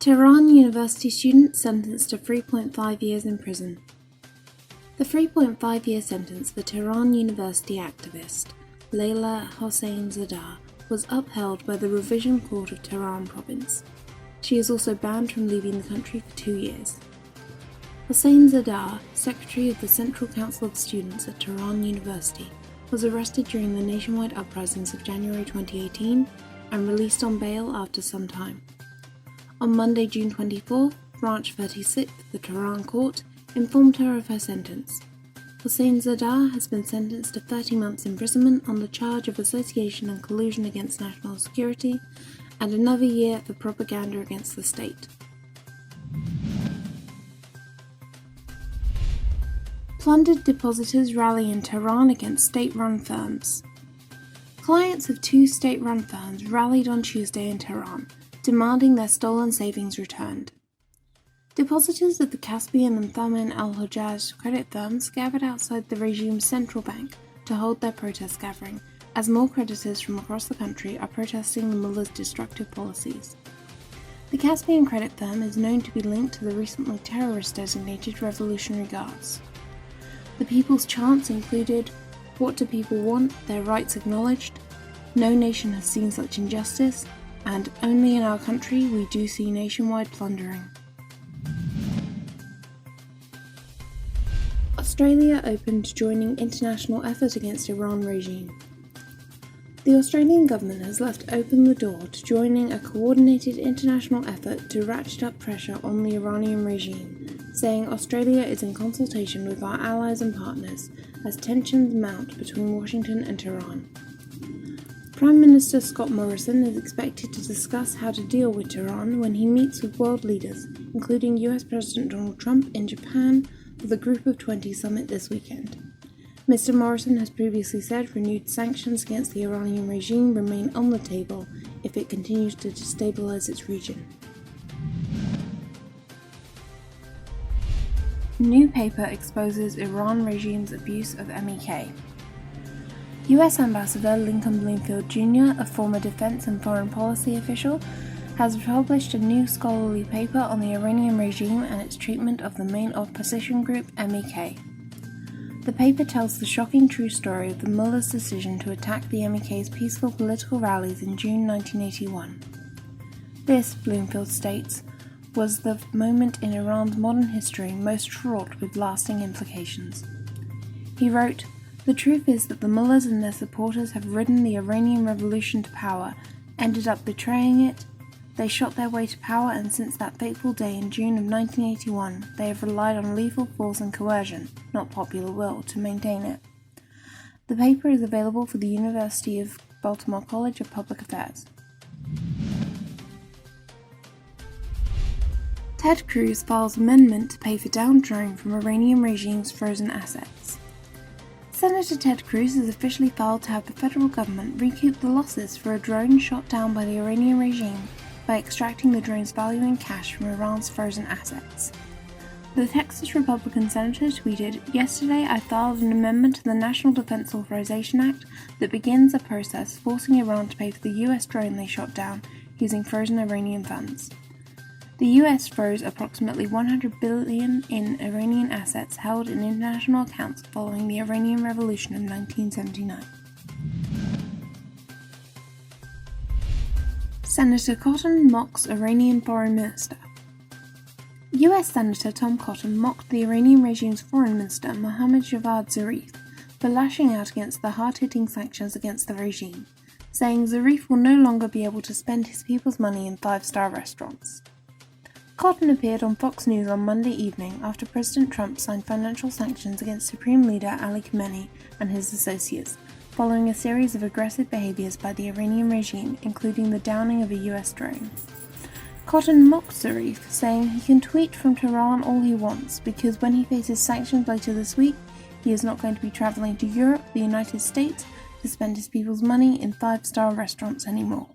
Tehran University student sentenced to 3.5 years in prison. The 3.5-year sentence for Tehran University activist Leila Hosseinzadeh was upheld by the Revision Court of Tehran province. She is also banned from leaving the country for 2 years. Hosseinzadeh, secretary of the Central Council of Students at Tehran University, was arrested during the nationwide uprisings of January 2018 and released on bail after some time. On Monday, June 24th, Branch 36 of the Tehran court informed her of her sentence. Hosseinzadeh has been sentenced to 30 months imprisonment on the charge of association and collusion against national security and another year for propaganda against the state. Plundered depositors rally in Tehran against state-run firms. Clients of 2 state-run firms rallied on Tuesday in Tehran, demanding their stolen savings returned. Depositors of the Caspian and Thaman al-Hojaj credit firms gathered outside the regime's central bank to hold their protest gathering, as more creditors from across the country are protesting the mullah's destructive policies. The Caspian credit firm is known to be linked to the recently terrorist-designated Revolutionary Guards. The people's chants included, "What do people want? Their rights acknowledged," "No nation has seen such injustice," and "Only in our country we do see nationwide plundering." Australia open to joining international effort against Iran regime. The Australian government has left open the door to joining a coordinated international effort to ratchet up pressure on the Iranian regime, saying Australia is in consultation with our allies and partners as tensions mount between Washington and Tehran. Prime Minister Scott Morrison is expected to discuss how to deal with Tehran when he meets with world leaders, including US President Donald Trump in Japan for the Group of 20 summit this weekend. Mr. Morrison has previously said renewed sanctions against the Iranian regime remain on the table if it continues to destabilize its region. New paper exposes Iran regime's abuse of MEK. US Ambassador Lincoln Bloomfield Jr., a former defense and foreign policy official, has published a new scholarly paper on the Iranian regime and its treatment of the main opposition group MEK. The paper tells the shocking true story of the mullah's decision to attack the MEK's peaceful political rallies in June 1981. This, Bloomfield states, was the moment in Iran's modern history most fraught with lasting implications. He wrote, "The truth is that the mullahs and their supporters have ridden the Iranian revolution to power, ended up betraying it. They shot their way to power, and since that fateful day in June of 1981, they have relied on lethal force and coercion, not popular will, to maintain it." The paper is available for the University of Baltimore College of Public Affairs. Ted Cruz files amendment to pay for downtrodden from Iranian regime's frozen assets. Senator Ted Cruz has officially filed to have the federal government recoup the losses for a drone shot down by the Iranian regime by extracting the drone's value in cash from Iran's frozen assets. The Texas Republican senator tweeted, "Yesterday I filed an amendment to the National Defense Authorization Act that begins a process forcing Iran to pay for the US drone they shot down using frozen Iranian funds." The US froze approximately $100 billion in Iranian assets held in international accounts following the Iranian Revolution of 1979. Senator Cotton mocks Iranian Foreign Minister. US Senator Tom Cotton mocked the Iranian regime's Foreign Minister Mohammad Javad Zarif for lashing out against the hard-hitting sanctions against the regime, saying Zarif will no longer be able to spend his people's money in 5-star restaurants. Cotton appeared on Fox News on Monday evening after President Trump signed financial sanctions against Supreme Leader Ali Khamenei and his associates, following a series of aggressive behaviors by the Iranian regime, including the downing of a US drone. Cotton mocked Zarif, saying he can tweet from Tehran all he wants because when he faces sanctions later this week, he is not going to be traveling to Europe, the United States, to spend his people's money in 5-star restaurants anymore.